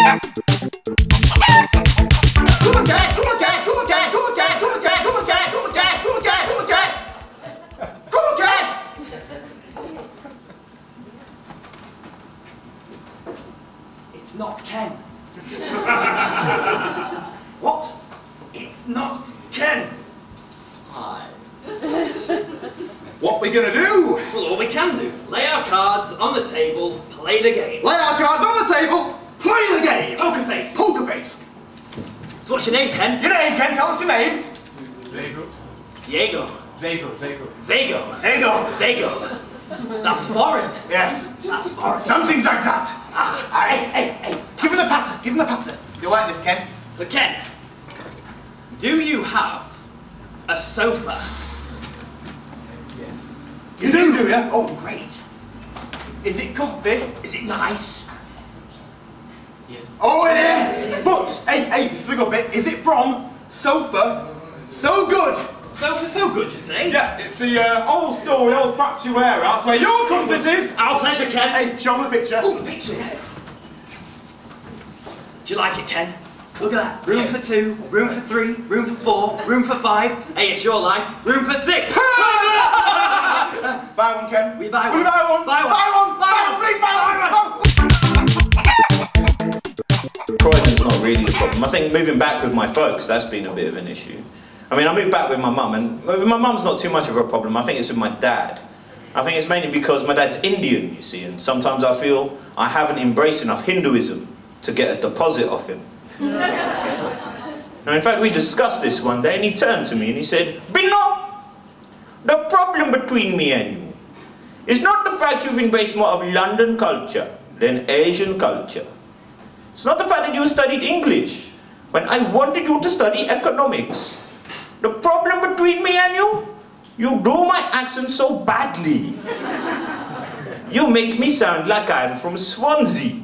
It's not Ken. What? It's not Ken. Hi. What are we gonna do? Well, all we can do. Lay our cards on the table, play the game. Lay our cards on the table, play the game! Poker face. Poker face. So what's your name, Ken? Your name, Ken, tell us your name. Diego. Zago. Zago. That's foreign. Yes. That's foreign. Something like that. Hey. Give him the patter, give him the patter. You'll like this, Ken. So, Ken, do you have a sofa? Yes. You do you? Oh, great. Is it comfy? Is it nice? Yes. Oh, it is! But, hey, this is the good bit. Is it from Sofa So Good? Sofa so good, you say? Yeah, it's the old story, old factory warehouse where your comfort is. Our pleasure, Ken. Hey, show me the picture. Oh, the picture, yeah. Do you like it, Ken? Look at that. Room for 2, room for 3, room for 4, room for 5. Hey, it's your life. Room for 6. Buy one, Ken. We buy one. Will you buy one? Buy one. Buy one. Buy one. Please buy one. Croydon's not really the problem. I think moving back with my folks, that's been a bit of an issue. I mean, I moved back with my mum, and with my mum's not too much of a problem. I think it's with my dad. I think it's mainly because my dad's Indian, you see, and sometimes I feel I haven't embraced enough Hinduism to get a deposit off him. Now, in fact, we discussed this one day, and he turned to me and he said, "Bino, the problem between me and you is not the fact you've embraced more of London culture than Asian culture. It's not the fact that you studied English when I wanted you to study economics. The problem between me and you do my accent so badly. You make me sound like I'm from Swansea."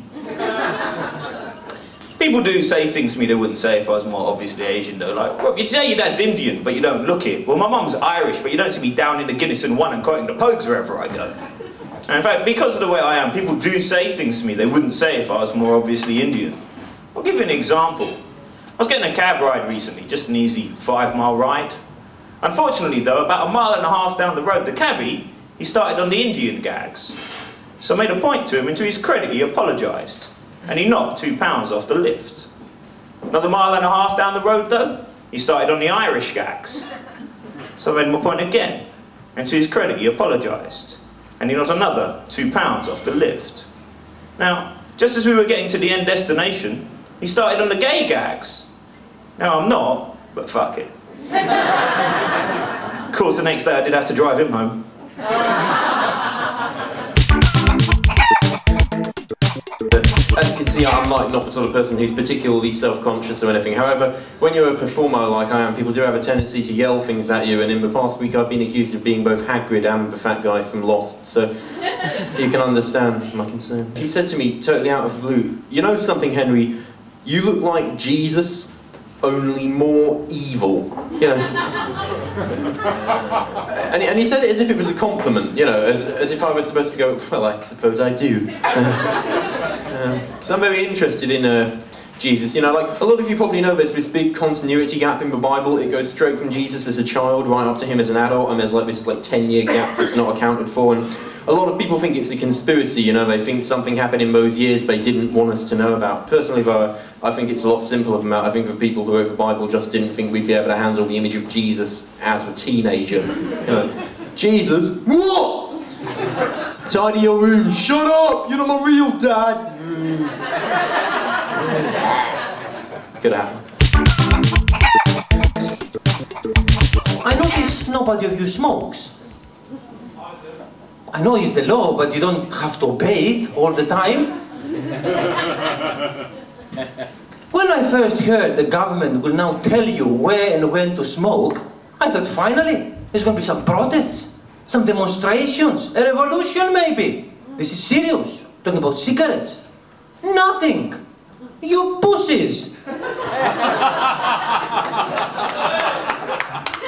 People do say things to me they wouldn't say if I was more obviously Asian though. Like, well, you'd say your dad's Indian, but you don't look it. Well, my mum's Irish, but you don't see me down in the Guinness and 1 and quoting the Pogues wherever I go. And in fact, because of the way I am, people do say things to me they wouldn't say if I was more obviously Indian. I'll give you an example. I was getting a cab ride recently, just an easy 5-mile ride. Unfortunately though, about 1.5 miles down the road, the cabbie, he started on the Indian gags. So I made a point to him, and to his credit he apologised. And he knocked £2 off the lift. Another 1.5 miles down the road though, he started on the Irish gags. So I made him a point again, and to his credit he apologised. And he knocked another £2 off the lift. Now, just as we were getting to the end destination, he started on the gay gags. Now I'm not, but fuck it. Of course, the next day I did have to drive him home. As you can see, I'm not the sort of person who's particularly self-conscious or anything. However, when you're a performer like I am, people do have a tendency to yell things at you, and in the past week I've been accused of being both Hagrid and the fat guy from Lost, so you can understand my concern. He said to me, totally out of the blue, "You know something, Henry? You look like Jesus, only more evil." You know. And he said it as if it was a compliment, you know, as if I was supposed to go, "Well, I suppose I do." So I'm very interested in Jesus. You know, like a lot of you probably know, there's this big continuity gap in the Bible. It goes straight from Jesus as a child right up to him as an adult, and there's like this 10-year gap that's not accounted for. And a lot of people think it's a conspiracy, you know, they think something happened in those years they didn't want us to know about. Personally, though, I think it's a lot simpler than that. I think the people who wrote the Bible just didn't think we'd be able to handle the image of Jesus as a teenager. You know, Jesus, what? Tidy your room, shut up, you're not my real dad. Could happen. I notice nobody of you smokes. I know it's the law, but you don't have to obey it all the time. When I first heard the government will now tell you where and when to smoke, I thought finally there's going to be some protests, some demonstrations, a revolution maybe. This is serious, talking about cigarettes. Nothing. You pussies.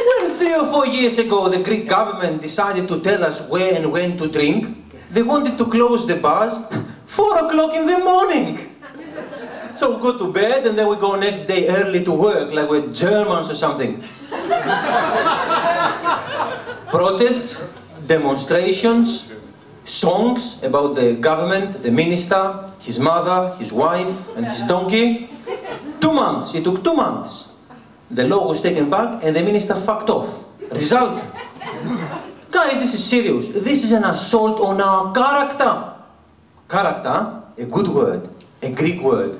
When 3 or 4 years ago the Greek government decided to tell us where and when to drink, they wanted to close the bars 4 o'clock in the morning. So we go to bed and then we go next day early to work, like we're Germans or something. Protests, demonstrations, songs about the government, the minister, his mother, his wife, and his donkey. 2 months, it took 2 months. The law was taken back and the minister fucked off. Result. Guys, this is serious. This is an assault on our character. Character, a good word, a Greek word.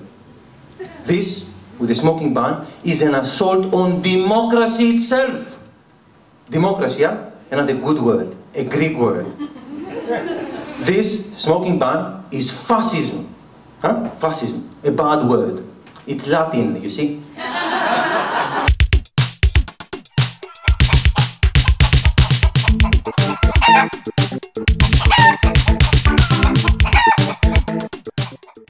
This, with the smoking ban, is an assault on democracy itself. Democracy, yeah? Another good word, a Greek word. This smoking ban is fascism. Huh? Fascism, a bad word. It's Latin, you see?